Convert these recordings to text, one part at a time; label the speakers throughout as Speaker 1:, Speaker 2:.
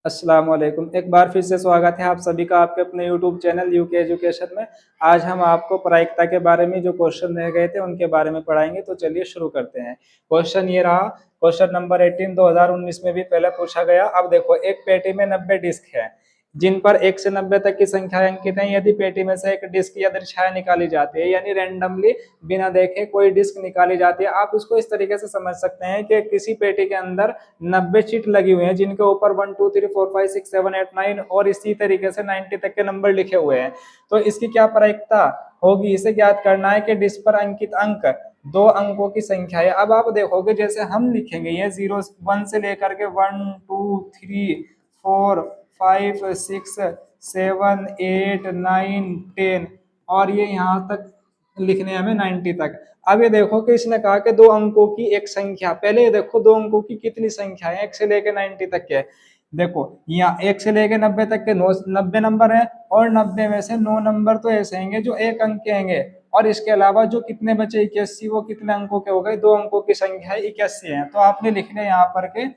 Speaker 1: अस्सलाम वालेकुम। एक बार फिर से स्वागत है आप सभी का आपके अपने यूट्यूब चैनल यूके एजुकेशन में। आज हम आपको प्रायिकता के बारे में जो क्वेश्चन रह गए थे उनके बारे में पढ़ाएंगे। तो चलिए शुरू करते हैं। क्वेश्चन ये रहा, क्वेश्चन नंबर 18 2019 में भी पहले पूछा गया। अब देखो, एक पेटी में 90 डिस्क है जिन पर 1 से 90 तक की संख्या अंकित है। यदि पेटी में से एक डिस्क या छाया निकाली जाती है, यानी रैंडमली बिना देखे कोई डिस्क निकाली जाती है। आप इसको इस तरीके से समझ सकते हैं कि किसी पेटी के अंदर 90 चिट लगी हुई हैं जिनके ऊपर 1 2 3 4 5 6 7 8 9 और इसी तरीके से 90 तक के नंबर लिखे हुए हैं। तो इसकी क्या प्रायिकता होगी, इसे ज्ञात करना है कि डिस्क पर अंकित अंक 2 अंकों की संख्या है। अब आप देखोगे, जैसे हम लिखेंगे ये 0 1 से लेकर के 1 2 3 4 5 6 7 8 9 10 और ये यहाँ तक लिखने हमें 90 तक। अब ये देखो कि इसने कहा कि 2 अंकों की एक संख्या। पहले ये देखो 2 अंकों की कितनी संख्या है, 1 से लेकर 90 तक के। देखो यहाँ 1 से लेकर 90 तक के 90 नंबर है और 90 में से 9 नंबर तो ऐसे हैं जो 1 अंक के हैं और इसके अलावा जो कितने बचे 81, वो कितने अंकों के हो गए, 2 अंकों की संख्या है 81 है। तो आपने लिख लिया यहाँ पर के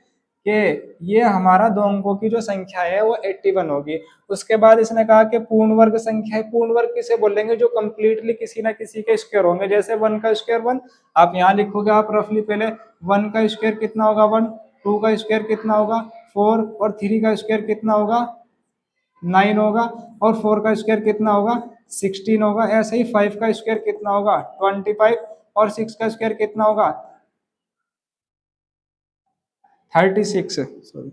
Speaker 1: ये हमारा 2 अंकों की जो संख्या है वो 81 होगी। उसके बाद इसने कहा कि पूर्ण वर्ग संख्या है। पूर्ण वर्ग किसे बोलेंगे, जो कंप्लीटली किसी ना किसी के स्क्वायर होंगे। जैसे 1 का स्क्वायर 1, आप यहाँ लिखोगे आप रफली पहले 1 का स्क्वायर कितना होगा 1, 2 का स्क्वायर कितना होगा 4 और 3 का स्क्वायर कितना होगा 9 होगा और 4 का स्क्वायर कितना होगा 16 होगा। ऐसे ही 5 का स्क्वायर कितना होगा 25 और 6 का स्क्वायर कितना होगा 36। सॉरी,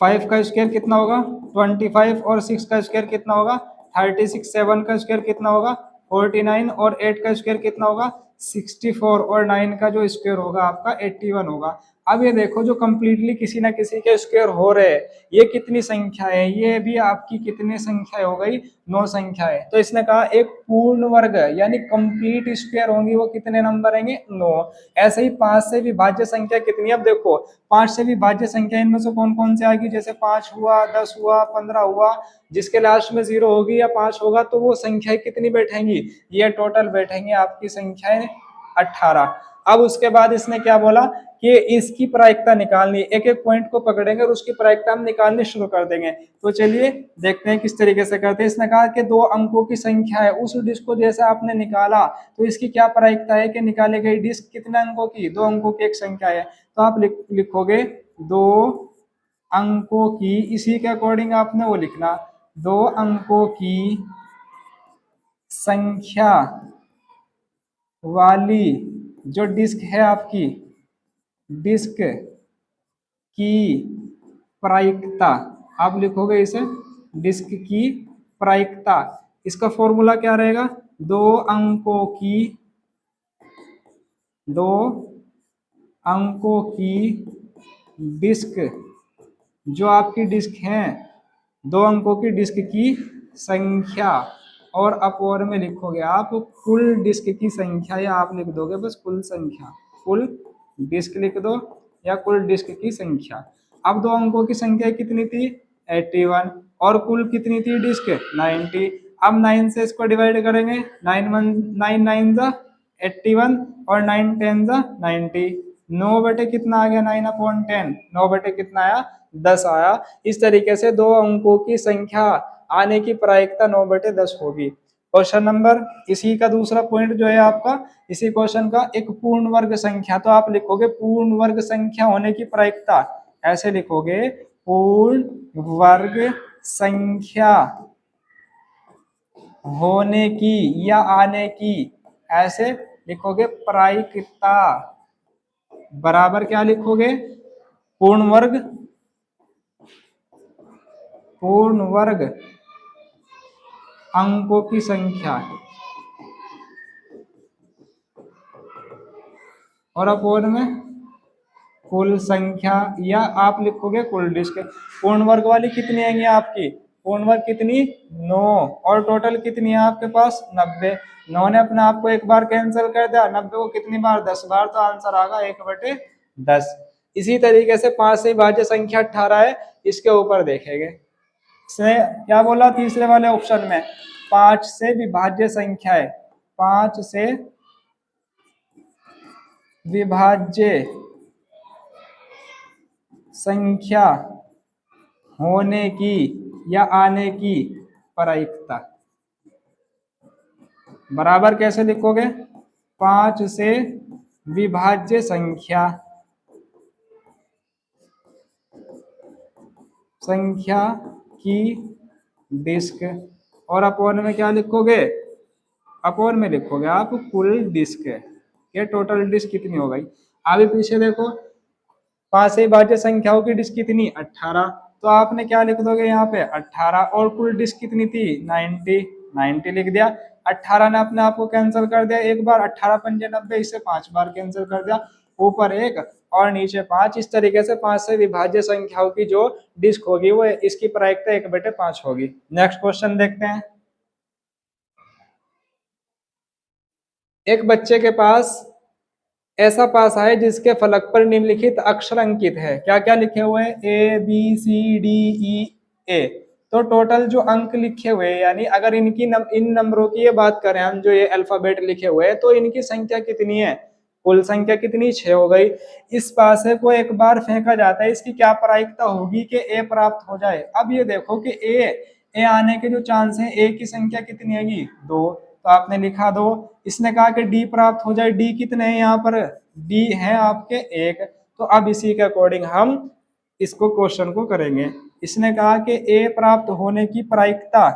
Speaker 1: 5 का स्क्वायर कितना होगा 25 और 6 का स्क्वायर कितना होगा 36। 7 का स्क्वायर कितना होगा 49 और 8 का स्क्वायर कितना होगा 64 और 9 का जो स्क्वायर होगा आपका 81 होगा। अब ये देखो, जो कंप्लीटली किसी ना किसी के स्क्वायर हो रहे हैं, ये कितनी संख्या है, ये भी आपकी कितनी संख्या हो गई 9 संख्या है। तो इसने कहा एक पूर्ण वर्ग यानी कंप्लीट स्क्वायर होंगी वो कितने नंबर आएंगे 9। ऐसे ही 5 से विभाज्य संख्या कितनी, अब देखो 5 से विभाज्य संख्या इनमें से कौन कौन से आएगी, जैसे 5 हुआ 10 हुआ 15 हुआ, जिसके लास्ट में 0 होगी या 5 होगा तो वो संख्याएं कितनी बैठेंगी, ये टोटल बैठेंगी आपकी संख्याएं 18। अब उसके बाद इसने क्या बोला कि इसकी प्रायिकता निकालनी, एक एक पॉइंट को पकड़ेंगे और उसकी प्रायिकता हम निकालनी शुरू कर देंगे। तो चलिए देखते हैं किस तरीके से करते हैं। इसने कहा कि 2 अंकों की संख्या है, उस डिस्क को जैसे आपने निकाला तो इसकी क्या प्रायिकता है कि निकाली गई डिस्क कितने अंकों की, 2 अंकों की एक संख्या है। तो आप लिखोगे 2 अंकों की, इसी के अकॉर्डिंग आपने वो लिखना 2 अंकों की संख्या वाली जो डिस्क है आपकी, डिस्क की प्रायिकता। आप लिखोगे इसे डिस्क की प्रायिकता। इसका फॉर्मूला क्या रहेगा, 2 अंकों की 2 अंकों की डिस्क, जो आपकी डिस्क है 2 अंकों की डिस्क की संख्या, और अपवर में लिखोगे आप कुल डिस्क की संख्या, या आप लिख दोगे बस कुल संख्या, कुल डिस्क लिख दो या कुल डिस्क की संख्या। अब 2 अंकों की संख्या कितनी थी 81 और कुल कितनी थी डिस्क 90। अब 9 से इसको डिवाइड करेंगे, 9 9 जा 81 और 9 10 जा 90। 9 बटे कितना आ गया 9/10, 9 बटे कितना आया 10 आया। इस तरीके से 2 अंकों की संख्या आने की प्रायिकता 9/10 होगी। क्वेश्चन नंबर इसी का दूसरा पॉइंट जो है आपका, इसी क्वेश्चन का, एक पूर्ण वर्ग संख्या। तो आप लिखोगे पूर्ण वर्ग संख्या होने की प्रायिकता, ऐसे लिखोगे पूर्ण वर्ग संख्या होने की या आने की, ऐसे लिखोगे प्रायिकता बराबर क्या लिखोगे पूर्ण वर्ग अंकों की संख्या और अपोर में कुल संख्या, या आप लिखोगे कुल डिस्क। पूर्ण वर्ग वाली कितनी आएंगी आपकी, पूर्ण वर्ग कितनी 9 और टोटल कितनी है आपके पास 90। 9 ने अपने आप को एक बार कैंसिल कर दिया, 90 को कितनी बार 10 बार, तो आंसर आएगा 1/10। इसी तरीके से 5 से विभाज्य संख्या 18 है, इसके ऊपर देखेंगे। इसने क्या बोला तीसरे वाले ऑप्शन में, 5 से विभाज्य संख्या है, 5 से विभाज्य संख्या होने की या आने की प्रायिकता। बराबर कैसे लिखोगे? 5 से विभाज्य संख्या, संख्या की डिस्क, और अपोन में क्या लिखोगे? अपोन में लिखोगे आप कुल डिस्क, ये टोटल डिस्क कितनी हो गई। अभी पीछे देखो, 5 से विभाज्य संख्याओं की डिस्क कितनी? 18। तो आपने क्या लिख दोगे यहाँ पे? 18, और कुल डिस्क कितनी थी? 90 लिख दिया। 18 ने अपने आप को कैंसिल कर दिया एक बार, 18 पंजे 90, इसे 5 बार कैंसिल कर दिया, ऊपर 1 और नीचे 5। इस तरीके से 5 से विभाज्य संख्याओं की जो डिस्क होगी वो इसकी प्रायिकता 1/5 होगी। नेक्स्ट क्वेश्चन देखते हैं। एक बच्चे के पास ऐसा पासा है जिसके फलक पर निम्नलिखित अक्षर अंकित है। क्या क्या लिखे हुए हैं? ABCDE। तो टोटल जो अंक लिखे हुए हैं, यानी अगर इन नंबरों की ये बात करें हम, जो ये अल्फाबेट लिखे हुए हैं, तो इनकी संख्या कितनी है? कुल संख्या कितनी? 6 हो गई। इस पासे को एक बार फेंका जाता है, इसकी क्या प्रायिकता होगी कि ए प्राप्त हो जाए? अब ये देखो कि ए आने के जो चांस है, ए की संख्या कितनी आएगी? 2। तो आपने लिखा 2। इसने कहा कि डी प्राप्त हो जाए, डी कितने हैं यहाँ पर? डी है आपके 1। तो अब इसी के अकॉर्डिंग हम इसको क्वेश्चन को करेंगे। इसने कहा कि ए प्राप्त होने की प्रायिकता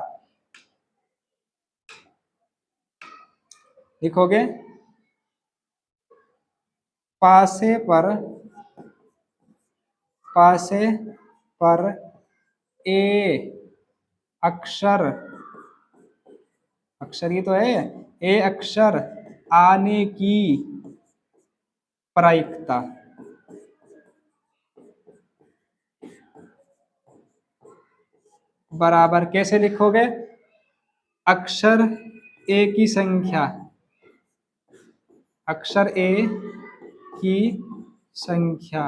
Speaker 1: लिखोगे पासे पर ए अक्षर ही तो है, ए अक्षर आने की प्रायिकता। बराबर कैसे लिखोगे? अक्षर ए की संख्या, अक्षर ए की संख्या,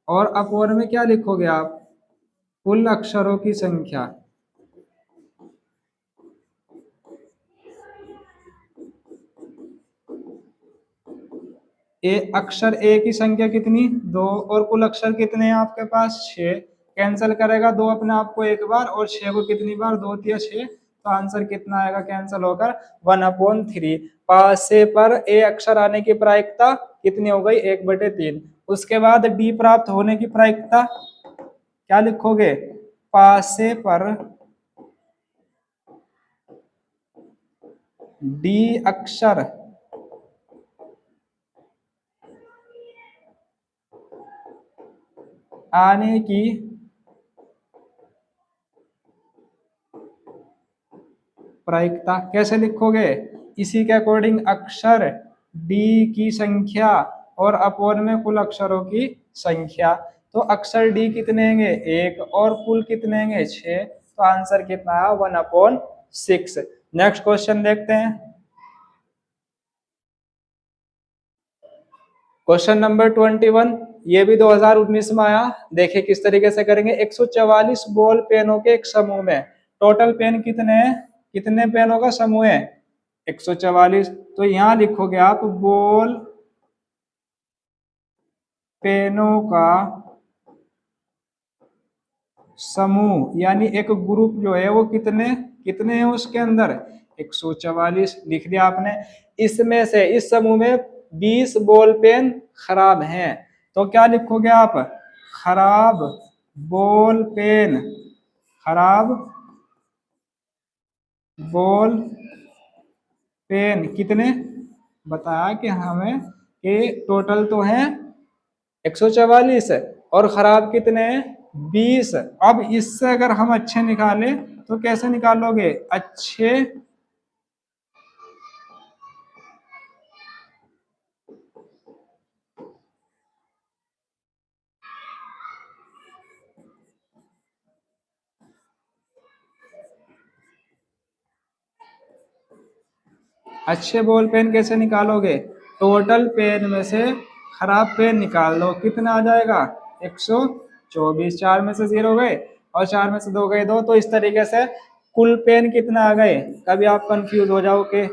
Speaker 1: और अपोर में क्या लिखोगे आप? कुल अक्षरों की संख्या। अक्षर ए की संख्या कितनी? 2, और कुल अक्षर कितने हैं आपके पास? 6। कैंसिल करेगा 2 अपने आप को एक बार, और 6 को कितनी बार? 2 या 6। तो आंसर कितना आएगा कैंसिल होकर? 1/3। पासे पर ए अक्षर आने की प्रायिकता कितनी हो गई? 1/3। उसके बाद डी प्राप्त होने की प्रायिकता क्या लिखोगे? पासे पर डी अक्षर आने की प्रायिकता कैसे लिखोगे? इसी के अकॉर्डिंग अक्षर डी की संख्या और अपोन में कुल अक्षरों की संख्या। तो अक्षर डी कितने होंगे? 1, और कुल कितने होंगे? 6। तो आंसर कितना है? 1/6। नेक्स्ट क्वेश्चन देखते हैं। क्वेश्चन नंबर 21, ये भी 2019 में आया। देखिए किस तरीके से करेंगे। 144 बॉल पेनों के एक समूह में टोटल पेन कितने हैं? कितने पेनों का समूह है? 144। तो यहां लिखोगे आप बॉल पेनों का समूह, यानी एक ग्रुप जो है वो कितने कितने हैं उसके अंदर? 144 लिख दिया आपने। इसमें से इस समूह में 20 बॉल पेन खराब हैं। तो क्या लिखोगे आप? खराब बॉल पेन, खराब बॉल पेन कितने बताया कि हमें कि टोटल तो है 144 और खराब कितने हैं? 20। अब इससे अगर हम अच्छे निकालें तो कैसे निकालोगे? अच्छे अच्छे बॉल पेन कैसे निकालोगे? टोटल पेन में से खराब पेन निकाल लो, कितना आ जाएगा? 124। 4 में से 0 गए और 4 में से 2 गए 2। तो इस तरीके से कुल पेन कितना आ गए? कभी आप कंफ्यूज हो जाओगे।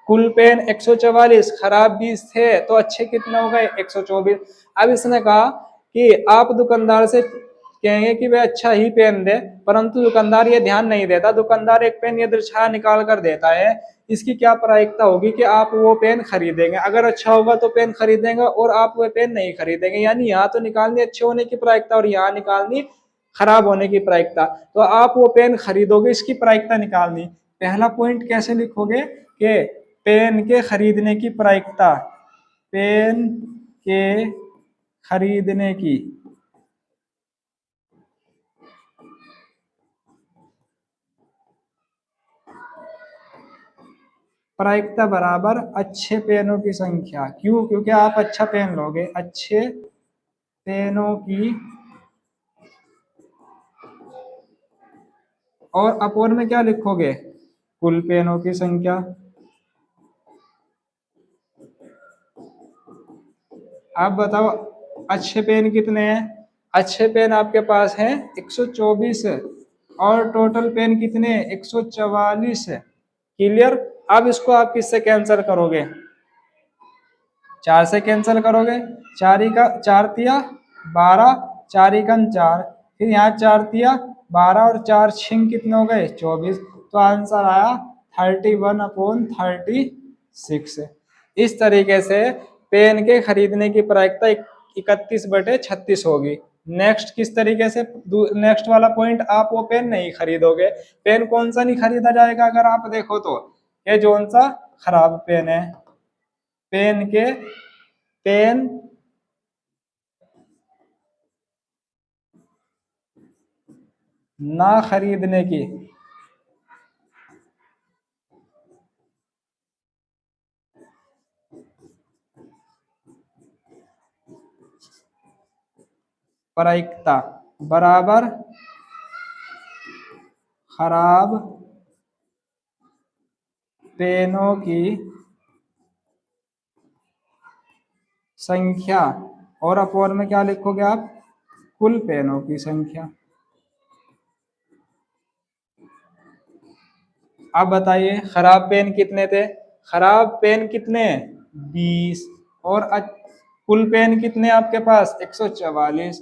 Speaker 1: कुल पेन 144, खराब 20 थे, तो अच्छे कितने हो गए? 124। अब इसने कहा कि आप दुकानदार से कहेंगे कि वह अच्छा ही पेन दे, परंतु दुकानदार ये ध्यान नहीं देता, दुकानदार एक पेन यदृच्छा निकाल कर देता है। इसकी क्या प्रायिकता होगी कि आप वो पेन खरीदेंगे, अगर अच्छा होगा तो पेन खरीदेंगे और आप वो पेन नहीं खरीदेंगे। यानी यहाँ तो निकालनी अच्छे होने की प्रायिकता और यहाँ निकालनी खराब होने की प्रायिकता, तो आप वो पेन खरीदोगे, इसकी प्रायिकता निकालनी। पहला पॉइंट कैसे लिखोगे कि पेन के खरीदने की प्रायिकता, पेन के खरीदने की प्रायिकता बराबर अच्छे पेनों की संख्या। क्यों? क्योंकि आप अच्छा पेन लोगे, अच्छे पेनों की, और अपोर में क्या लिखोगे? कुल पेनों की संख्या। आप बताओ अच्छे पेन कितने हैं? अच्छे पेन आपके पास हैं 124 और टोटल पेन कितने? 144। क्लियर? अब इसको आप किससे कैंसिल करोगे? 4 से कैंसिल करोगे। 4 का 4 तिया 12, 4 एकम 4, फिर यहाँ 4 तिया 12 और 4 छिंग कितने हो गए? 24। तो आंसर आया 31/36। इस तरीके से पेन के खरीदने की प्रायिकता 31/36 होगी। नेक्स्ट किस तरीके से? नेक्स्ट वाला पॉइंट, आप वो पेन नहीं खरीदोगे। पेन कौन सा नहीं खरीदा जाएगा? अगर आप देखो तो ये कौन सा खराब पेन है, पेन ना खरीदने की प्रायिकता बराबर खराब पेनों की संख्या, और अपोर में क्या लिखोगे आप? कुल पेनों की संख्या। अब बताइए खराब पेन कितने थे? खराब पेन कितने? 20। और कुल पेन कितने आपके पास? 144।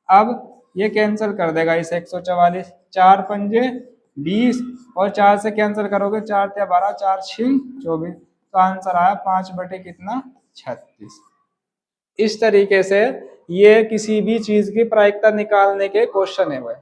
Speaker 1: अब ये कैंसिल कर देगा इसे 144, 4 पंजे 20 और 4 से कैंसिल करोगे, 4 या 12, 4 छिंग 24। तो आंसर आया 5 बटे कितना? 36। इस तरीके से ये किसी भी चीज की प्रायिकता निकालने के क्वेश्चन है वह।